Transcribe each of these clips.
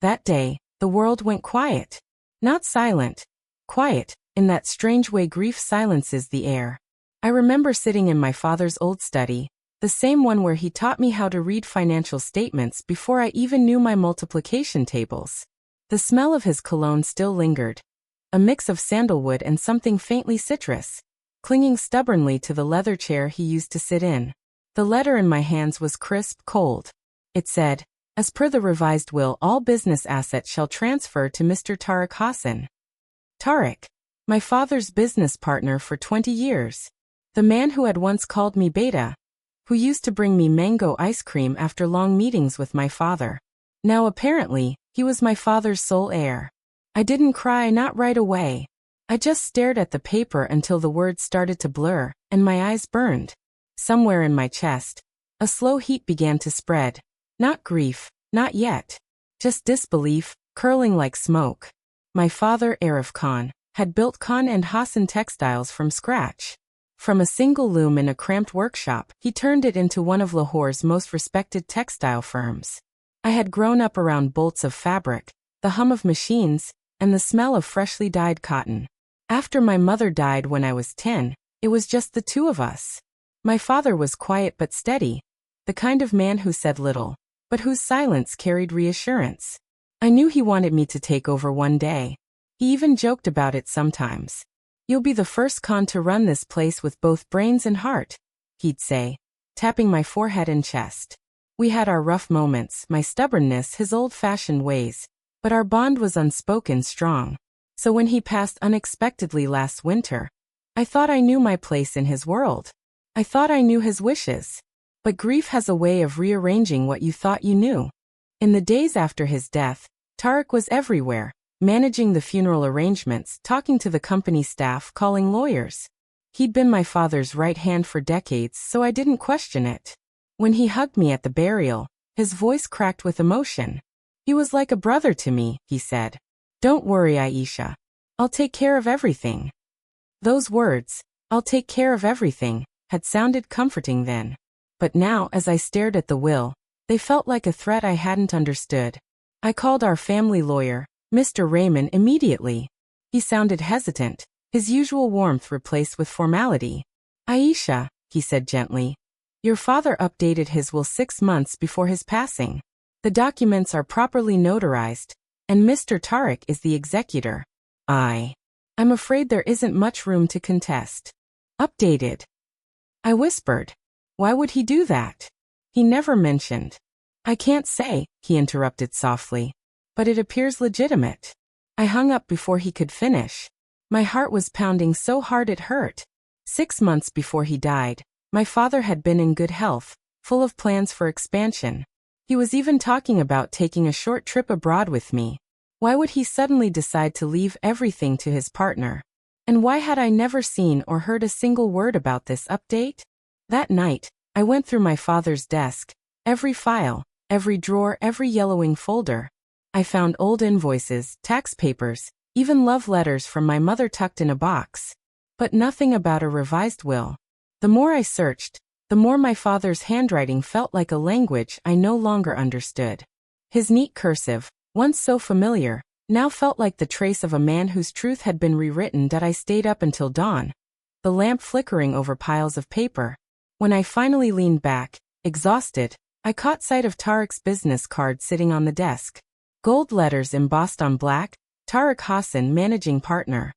That day, the world went quiet. Not silent. Quiet, in that strange way grief silences the air. I remember sitting in my father's old study, the same one where he taught me how to read financial statements before I even knew my multiplication tables. The smell of his cologne still lingered. A mix of sandalwood and something faintly citrus, clinging stubbornly to the leather chair he used to sit in. The letter in my hands was crisp, cold. It said, "As per the revised will, all business assets shall transfer to Mr. Tariq Hassan." Tariq, my father's business partner for 20 years. The man who had once called me Beta, who used to bring me mango ice cream after long meetings with my father. Now apparently, he was my father's sole heir. I didn't cry, not right away. I just stared at the paper until the words started to blur, and my eyes burned. Somewhere in my chest, a slow heat began to spread. Not grief, not yet. Just disbelief, curling like smoke. My father, Arif Khan, had built Khan and Hassan textiles from scratch. From a single loom in a cramped workshop, he turned it into one of Lahore's most respected textile firms. I had grown up around bolts of fabric, the hum of machines, and the smell of freshly dyed cotton. After my mother died when I was 10, it was just the two of us. My father was quiet but steady, the kind of man who said little, but whose silence carried reassurance. I knew he wanted me to take over one day. He even joked about it sometimes. "You'll be the first Khan to run this place with both brains and heart," he'd say, tapping my forehead and chest. We had our rough moments, my stubbornness, his old-fashioned ways, but our bond was unspoken strong. So when he passed unexpectedly last winter, I thought I knew my place in his world. I thought I knew his wishes. But grief has a way of rearranging what you thought you knew. In the days after his death, Tariq was everywhere, managing the funeral arrangements, talking to the company staff, calling lawyers. He'd been my father's right hand for decades, so I didn't question it. When he hugged me at the burial, his voice cracked with emotion. "He was like a brother to me," he said. "Don't worry, Aisha. I'll take care of everything." Those words, "I'll take care of everything," had sounded comforting then. But now, as I stared at the will, they felt like a threat I hadn't understood. I called our family lawyer, Mr. Raymond, immediately. He sounded hesitant, his usual warmth replaced with formality. "Aisha," he said gently, "your father updated his will 6 months before his passing. The documents are properly notarized, and Mr. Tariq is the executor. I'm afraid there isn't much room to contest." "Updated?" I whispered. "Why would he do that? He never mentioned." "I can't say," he interrupted softly, "but it appears legitimate." I hung up before he could finish. My heart was pounding so hard it hurt. 6 months before he died, my father had been in good health, full of plans for expansion. He was even talking about taking a short trip abroad with me. Why would he suddenly decide to leave everything to his partner? And why had I never seen or heard a single word about this update? That night, I went through my father's desk, every file, every drawer, every yellowing folder. I found old invoices, tax papers, even love letters from my mother tucked in a box. But nothing about a revised will. The more I searched, the more my father's handwriting felt like a language I no longer understood. His neat cursive, once so familiar, now felt like the trace of a man whose truth had been rewritten. That I stayed up until dawn, the lamp flickering over piles of paper. When I finally leaned back, exhausted, I caught sight of Tariq's business card sitting on the desk. Gold letters embossed on black, Tariq Hassan, managing partner.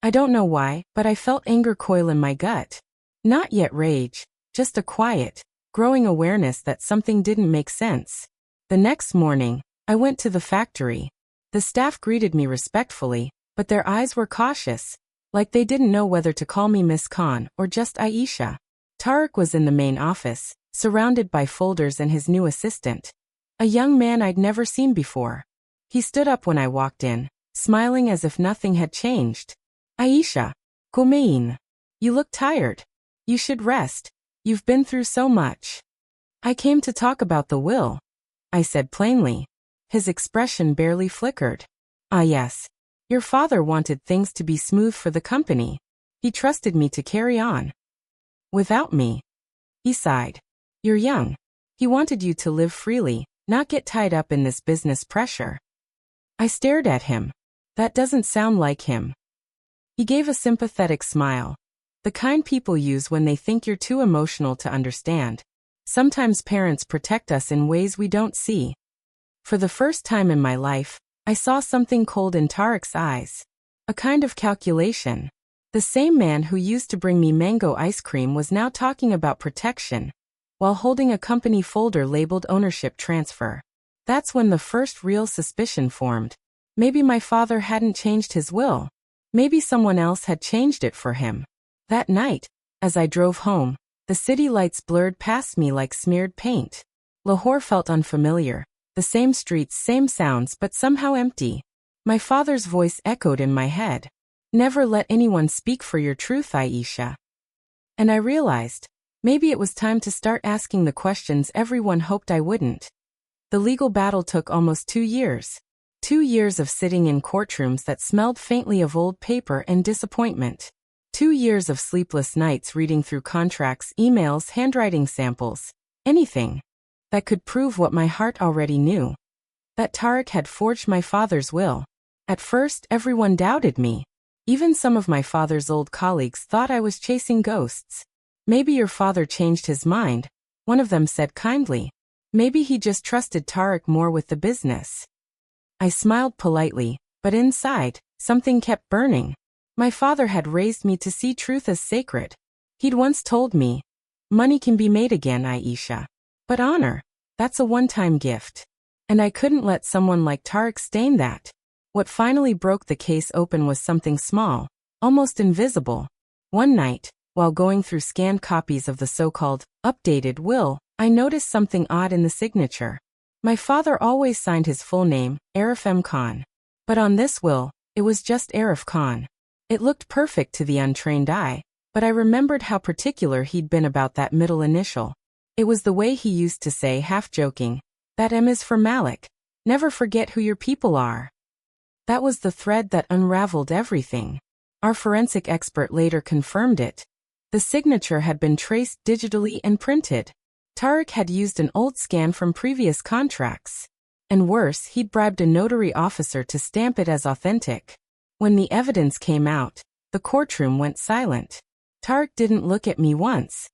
I don't know why, but I felt anger coil in my gut. Not yet rage, just a quiet, growing awareness that something didn't make sense. The next morning, I went to the factory. The staff greeted me respectfully, but their eyes were cautious, like they didn't know whether to call me Miss Khan or just Aisha. Tariq was in the main office, surrounded by folders and his new assistant, a young man I'd never seen before. He stood up when I walked in, smiling as if nothing had changed. "Aisha, Kumain, you look tired. You should rest. You've been through so much." "I came to talk about the will," I said plainly. His expression barely flickered. "Ah yes. Your father wanted things to be smooth for the company. He trusted me to carry on. Without me." He sighed. "You're young. He wanted you to live freely, not get tied up in this business pressure." I stared at him. That doesn't sound like him. He gave a sympathetic smile. The kind people use when they think you're too emotional to understand. Sometimes parents protect us in ways we don't see. For the first time in my life, I saw something cold in Tariq's eyes. A kind of calculation. The same man who used to bring me mango ice cream was now talking about protection, while holding a company folder labeled ownership transfer. That's when the first real suspicion formed. Maybe my father hadn't changed his will. Maybe someone else had changed it for him. That night, as I drove home, the city lights blurred past me like smeared paint. Lahore felt unfamiliar. The same streets, same sounds, but somehow empty. My father's voice echoed in my head. Never let anyone speak for your truth, Aisha. And I realized, maybe it was time to start asking the questions everyone hoped I wouldn't. The legal battle took almost 2 years. 2 years of sitting in courtrooms that smelled faintly of old paper and disappointment. 2 years of sleepless nights reading through contracts, emails, handwriting samples, anything that could prove what my heart already knew. That Tariq had forged my father's will. At first, everyone doubted me. Even some of my father's old colleagues thought I was chasing ghosts. Maybe your father changed his mind, one of them said kindly. Maybe he just trusted Tariq more with the business. I smiled politely, but inside, something kept burning. My father had raised me to see truth as sacred. He'd once told me, money can be made again, Aisha. But honor, that's a one-time gift. And I couldn't let someone like Tariq stain that. What finally broke the case open was something small, almost invisible. One night, while going through scanned copies of the so-called updated will, I noticed something odd in the signature. My father always signed his full name, Arif M. Khan. But on this will, it was just Arif Khan. It looked perfect to the untrained eye, but I remembered how particular he'd been about that middle initial. It was the way he used to say, half joking, that M is for Malik. Never forget who your people are. That was the thread that unraveled everything. Our forensic expert later confirmed it. The signature had been traced digitally and printed. Tariq had used an old scan from previous contracts. And worse, he'd bribed a notary officer to stamp it as authentic. When the evidence came out, the courtroom went silent. Tariq didn't look at me once.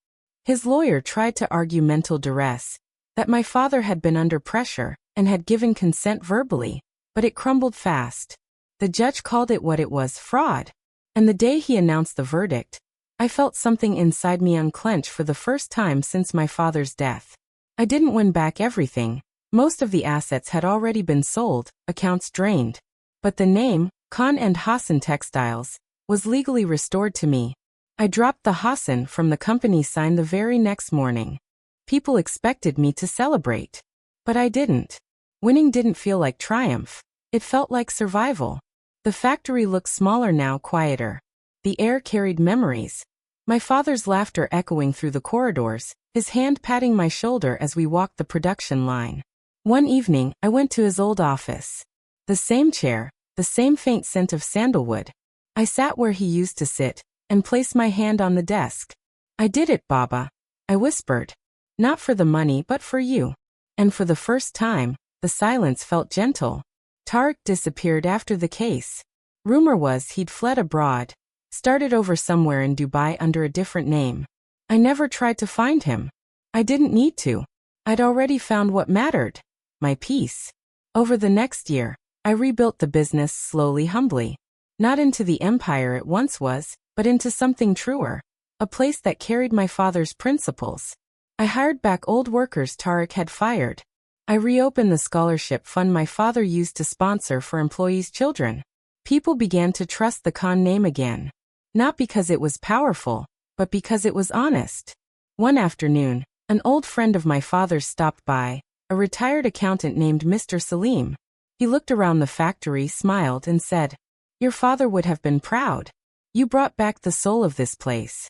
His lawyer tried to argue mental duress, that my father had been under pressure and had given consent verbally, but it crumbled fast. The judge called it what it was, fraud. And the day he announced the verdict, I felt something inside me unclench for the first time since my father's death. I didn't win back everything. Most of the assets had already been sold, accounts drained. But the name, Khan and Hassan Textiles, was legally restored to me. I dropped the Hassan from the company sign the very next morning. People expected me to celebrate. But I didn't. Winning didn't feel like triumph. It felt like survival. The factory looked smaller now, quieter. The air carried memories. My father's laughter echoing through the corridors, his hand patting my shoulder as we walked the production line. One evening, I went to his old office. The same chair, the same faint scent of sandalwood. I sat where he used to sit, and placed my hand on the desk. I did it, Baba. I whispered. Not for the money, but for you. And for the first time, the silence felt gentle. Tariq disappeared after the case. Rumor was he'd fled abroad, started over somewhere in Dubai under a different name. I never tried to find him. I didn't need to. I'd already found what mattered. My peace. Over the next year, I rebuilt the business slowly, humbly. Not into the empire it once was, but into something truer. A place that carried my father's principles. I hired back old workers Tariq had fired. I reopened the scholarship fund my father used to sponsor for employees' children. People began to trust the Khan name again. Not because it was powerful, but because it was honest. One afternoon, an old friend of my father's stopped by, a retired accountant named Mr. Salim. He looked around the factory, smiled, and said, "Your father would have been proud. You brought back the soul of this place."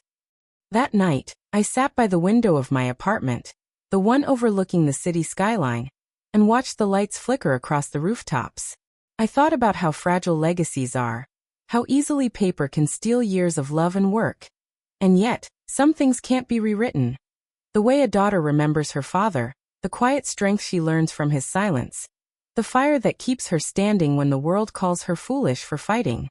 That night, I sat by the window of my apartment, the one overlooking the city skyline, and watched the lights flicker across the rooftops. I thought about how fragile legacies are, how easily paper can steal years of love and work. And yet, some things can't be rewritten. The way a daughter remembers her father, the quiet strength she learns from his silence, The fire that keeps her standing when the world calls her foolish for fighting.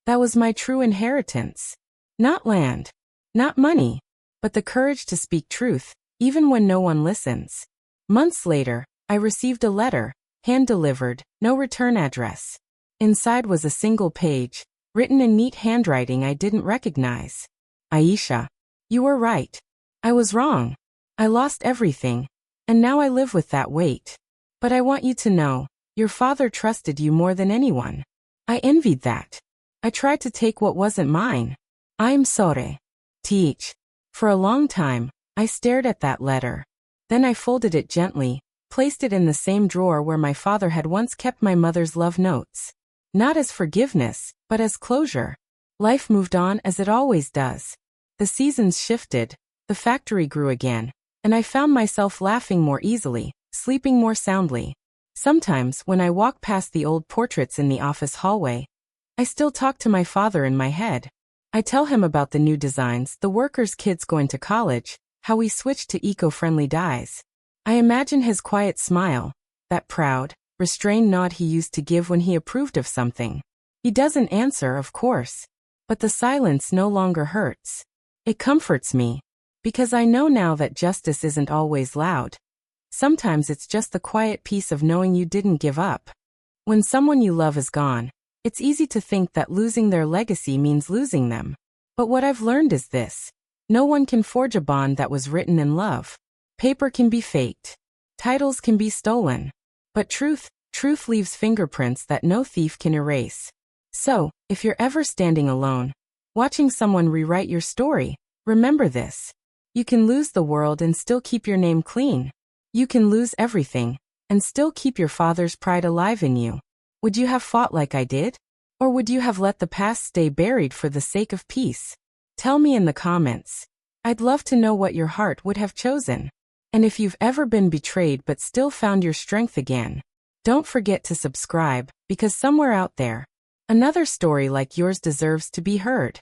That was my true inheritance. Not land, not money, but the courage to speak truth, even when no one listens. Months later, I received a letter, hand-delivered, no return address. Inside was a single page, written in neat handwriting I didn't recognize. Aisha, you were right. I was wrong. I lost everything, and now I live with that weight. But I want you to know, your father trusted you more than anyone. I envied that. I tried to take what wasn't mine. I'm sorry. Teach. For a long time, I stared at that letter. Then I folded it gently, placed it in the same drawer where my father had once kept my mother's love notes. Not as forgiveness, but as closure. Life moved on as it always does. The seasons shifted, the factory grew again, and I found myself laughing more easily, sleeping more soundly. Sometimes, when I walk past the old portraits in the office hallway, I still talk to my father in my head. I tell him about the new designs, the workers' kids going to college, how we switched to eco-friendly dyes. I imagine his quiet smile, that proud, restrained nod he used to give when he approved of something. He doesn't answer, of course, but the silence no longer hurts. It comforts me, because I know now that justice isn't always loud. Sometimes it's just the quiet peace of knowing you didn't give up. When someone you love is gone, it's easy to think that losing their legacy means losing them. But what I've learned is this. No one can forge a bond that was written in love. Paper can be faked. Titles can be stolen. But truth leaves fingerprints that no thief can erase. So, if you're ever standing alone, watching someone rewrite your story, remember this. You can lose the world and still keep your name clean. You can lose everything, and still keep your father's pride alive in you. Would you have fought like I did? Or would you have let the past stay buried for the sake of peace? Tell me in the comments. I'd love to know what your heart would have chosen. And if you've ever been betrayed but still found your strength again, don't forget to subscribe, because somewhere out there, another story like yours deserves to be heard.